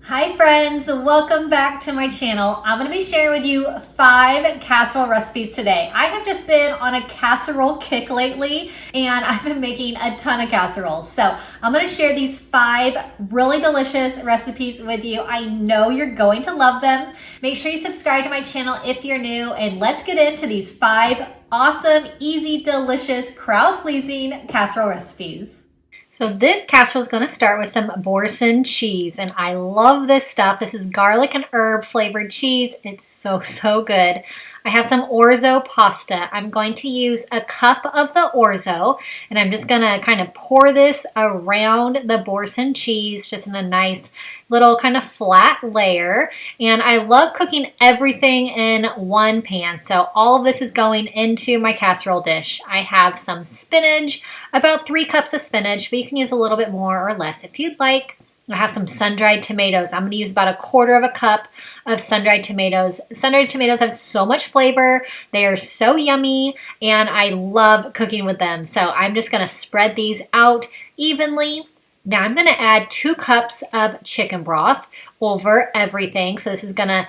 Hi friends, welcome back to my channel. I'm going to be sharing with you 5 casserole recipes today. I have just been on a casserole kick lately and I've been making a ton of casseroles. So I'm going to share these 5 really delicious recipes with you. I know you're going to love them. Make sure you subscribe to my channel if you're new, and let's get into these 5 awesome, easy, delicious, crowd-pleasing casserole recipes. So this casserole is going to start with some Boursin cheese, and I love this stuff. This is garlic and herb flavored cheese. It's so good. I have some orzo pasta. I'm going to use a cup of the orzo, and I'm just going to kind of pour this around the Boursin cheese just in a nice little kind of flat layer. And I love cooking everything in one pan, so all of this is going into my casserole dish. I have some spinach, about 3 cups of spinach, but you can use a little bit more or less if you'd like. I have some sun-dried tomatoes. I'm going to use about 1/4 cup of sun-dried tomatoes. Sun-dried tomatoes have so much flavor. They are so yummy, and I love cooking with them. So I'm just going to spread these out evenly. Now I'm going to add 2 cups of chicken broth over everything. So this is going to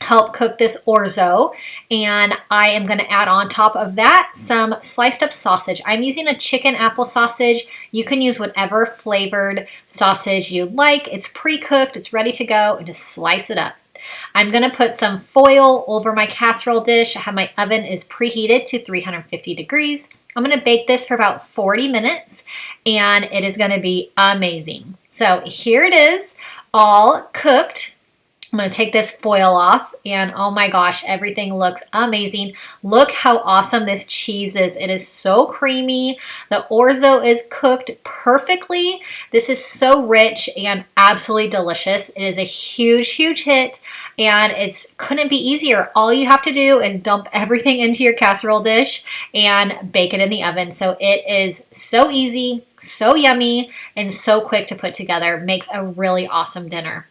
help cook this orzo, and I am going to add on top of that some sliced up sausage. I'm using a chicken apple sausage. You can use whatever flavored sausage you like. It's pre-cooked, it's ready to go, and just slice it up. I'm going to put some foil over my casserole dish. I have my oven is preheated to 350 degrees. I'm going to bake this for about 40 minutes, and it is going to be amazing. So here it is, all cooked. I'm going to take this foil off, and oh my gosh, everything looks amazing. Look how awesome this cheese is. It is so creamy. The orzo is cooked perfectly. This is so rich and absolutely delicious. It is a huge hit, and it couldn't be easier. All you have to do is dump everything into your casserole dish and bake it in the oven. So it is so easy, so yummy, and so quick to put together. Makes a really awesome dinner.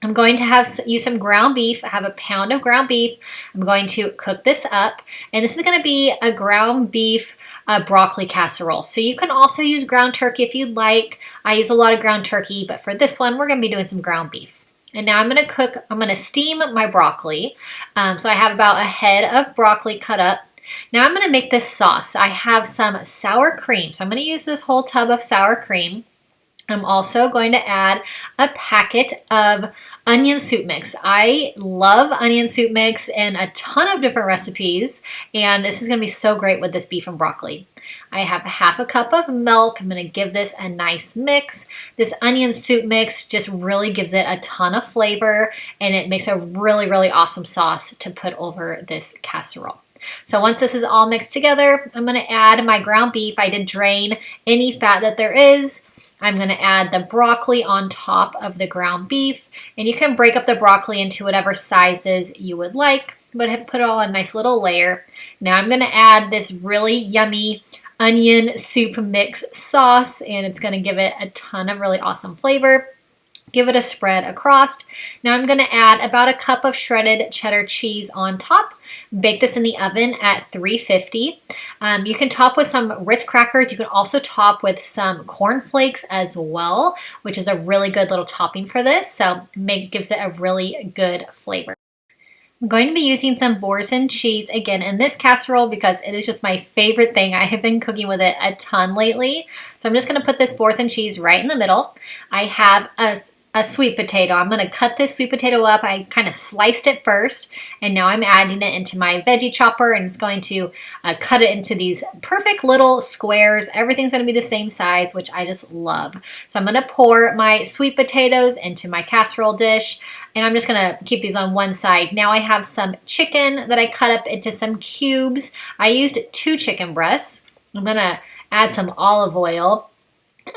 I'm going to use some ground beef. I have a pound of ground beef. I'm going to cook this up, and this is going to be a ground beef broccoli casserole. So you can also use ground turkey if you'd like. I use a lot of ground turkey, but for this one, we're going to be doing some ground beef. And now I'm going to steam my broccoli. So I have about a head of broccoli cut up. Now I'm going to make this sauce. I have some sour cream. So I'm going to use this whole tub of sour cream. I'm also going to add a packet of onion soup mix. I love onion soup mix in a ton of different recipes, and this is going to be so great with this beef and broccoli. I have 1/2 cup of milk. I'm going to give this a nice mix. This onion soup mix just really gives it a ton of flavor, and it makes a really awesome sauce to put over this casserole. So once this is all mixed together, I'm going to add my ground beef. I did drain any fat that there is. I'm going to add the broccoli on top of the ground beef, and you can break up the broccoli into whatever sizes you would like, but put it all in a nice little layer. Now I'm going to add this really yummy onion soup mix sauce, and it's going to give it a ton of really awesome flavor. Give it a spread across. Now I'm going to add about 1 cup of shredded cheddar cheese on top. Bake this in the oven at 350. You can top with some Ritz crackers. You can also top with some corn flakes as well, which is a really good little topping for this. So gives it a really good flavor. I'm going to be using some Boursin cheese again in this casserole because it is just my favorite thing. I have been cooking with it a ton lately. So I'm just going to put this Boursin cheese right in the middle. I have a sweet potato. I'm going to cut this sweet potato up. I kind of sliced it first, and now I'm adding it into my veggie chopper, and it's going to cut it into these perfect little squares. Everything's going to be the same size, which I just love. So I'm going to pour my sweet potatoes into my casserole dish, and I'm just going to keep these on one side. Now I have some chicken that I cut up into some cubes. I used 2 chicken breasts. I'm going to add some olive oil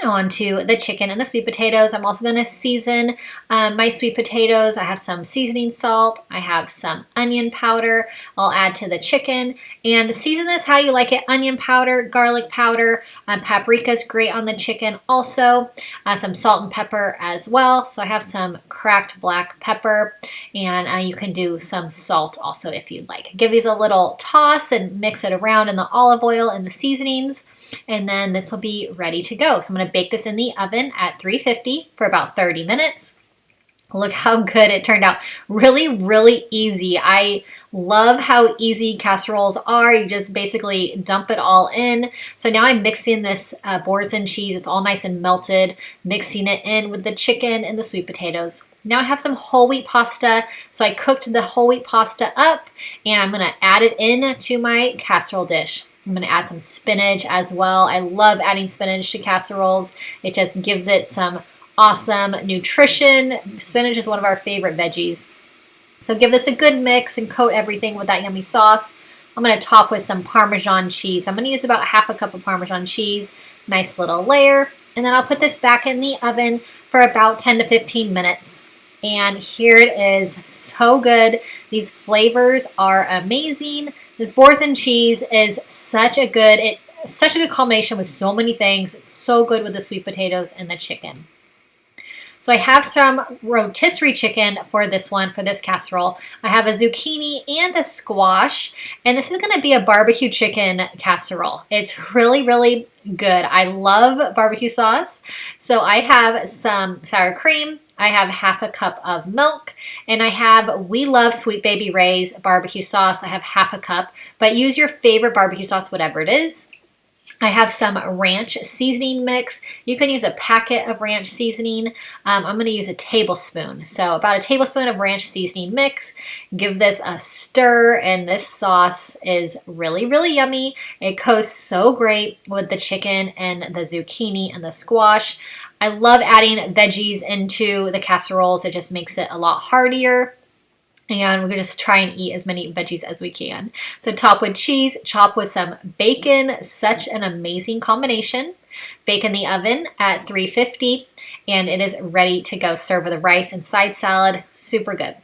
onto the chicken and the sweet potatoes. I'm also going to season my sweet potatoes. I have some seasoning salt. I have some onion powder I'll add to the chicken. And season this how you like it. Onion powder, garlic powder, paprika is great on the chicken. Also, some salt and pepper as well. So I have some cracked black pepper, and you can do some salt also if you'd like. Give these a little toss and mix it around in the olive oil and the seasonings. And then this will be ready to go. So I'm going to bake this in the oven at 350 for about 30 minutes. Look how good it turned out. Really, really easy. I love how easy casseroles are. You just basically dump it all in. So now I'm mixing this Boursin cheese. It's all nice and melted, mixing it in with the chicken and the sweet potatoes. Now I have some whole wheat pasta. So I cooked the whole wheat pasta up and I'm gonna add it in to my casserole dish. I'm gonna add some spinach as well. I love adding spinach to casseroles. It just gives it some awesome nutrition. Spinach is one of our favorite veggies. So give this a good mix and coat everything with that yummy sauce. I'm going to top with some Parmesan cheese. I'm going to use about half a cup of Parmesan cheese. Nice little layer. And then I'll put this back in the oven for about 10 to 15 minutes. And here it is. So good. These flavors are amazing. This Boursin cheese is such a good combination with so many things. It's so good with the sweet potatoes and the chicken. So I have some rotisserie chicken for this one, for this casserole. I have a zucchini and a squash, and this is gonna be a barbecue chicken casserole. It's really, really good. I love barbecue sauce. So I have some sour cream, I have half a cup of milk, and I have We Love Sweet Baby Ray's barbecue sauce. I have half a cup, but use your favorite barbecue sauce, whatever it is. I have some ranch seasoning mix. You can use a packet of ranch seasoning. I'm going to use a tablespoon. So about a tablespoon of ranch seasoning mix. Give this a stir, and this sauce is really, really yummy. It goes so great with the chicken and the zucchini and the squash. I love adding veggies into the casseroles. It just makes it a lot heartier. And we're going to just try and eat as many veggies as we can. So top with cheese, chop with some bacon. Such an amazing combination. Bake in the oven at 350, and it is ready to go. Serve with a rice and side salad. Super good.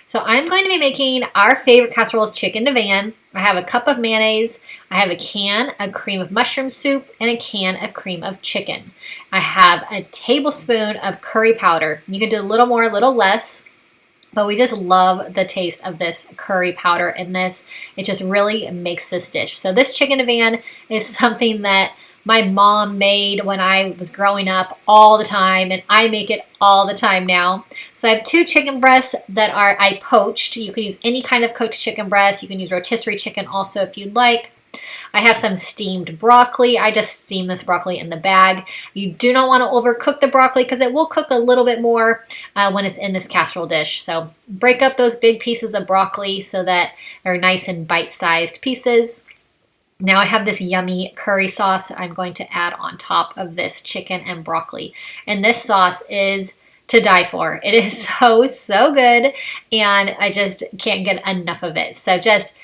So I'm going to be making our favorite casseroles, chicken Divan. I have a cup of mayonnaise. I have a can of cream of mushroom soup and a can of cream of chicken. I have a tablespoon of curry powder. You can do a little more, a little less. But we just love the taste of this curry powder in this. It just really makes this dish. So this chicken Divan is something that my mom made when I was growing up all the time, and I make it all the time now. So I have 2 chicken breasts that I poached. You can use any kind of cooked chicken breast. You can use rotisserie chicken also if you'd like. I have some steamed broccoli. I just steam this broccoli in the bag. You do not want to overcook the broccoli because it will cook a little bit more when it's in this casserole dish. So break up those big pieces of broccoli so that they're nice and bite-sized pieces. Now I have this yummy curry sauce that I'm going to add on top of this chicken and broccoli. And this sauce is to die for. It is so, so good, and I just can't get enough of it. So just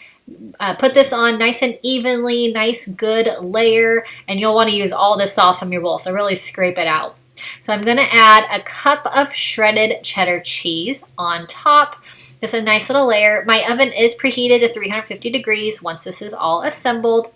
put this on nice and evenly, nice good layer, and you'll want to use all this sauce from your bowl, so really scrape it out. So I'm going to add a cup of shredded cheddar cheese on top. Just a nice little layer. My oven is preheated to 350 degrees once this is all assembled.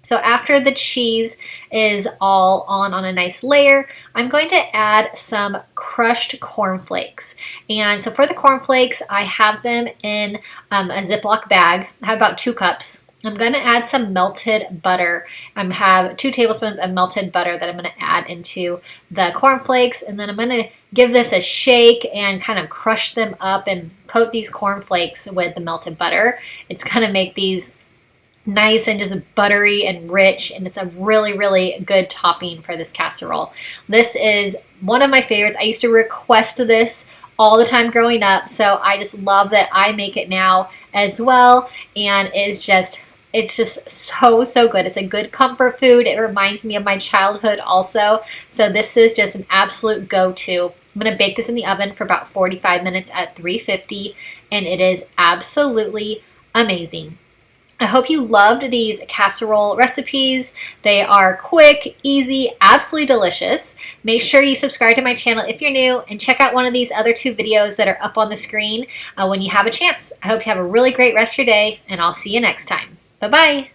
So after the cheese is all on a nice layer, I'm going to add some crushed cornflakes. And so for the cornflakes, I have them in a Ziploc bag. I have about 2 cups. I'm going to add some melted butter. I have 2 tablespoons of melted butter that I'm going to add into the cornflakes. And then I'm going to give this a shake and kind of crush them up and coat these cornflakes with the melted butter. It's going to make these nice and just buttery and rich, and it's a really, really good topping for this casserole. This is one of my favorites. I used to request this all the time growing up, so I just love that I make it now as well, and it's just so, so good. It's a good comfort food. It reminds me of my childhood also, so this is just an absolute go-to. I'm going to bake this in the oven for about 45 minutes at 350, and it is absolutely amazing. I hope you loved these casserole recipes. They are quick, easy, absolutely delicious. Make sure you subscribe to my channel if you're new, and check out one of these other 2 videos that are up on the screen when you have a chance. I hope you have a really great rest of your day, and I'll see you next time. Bye-bye.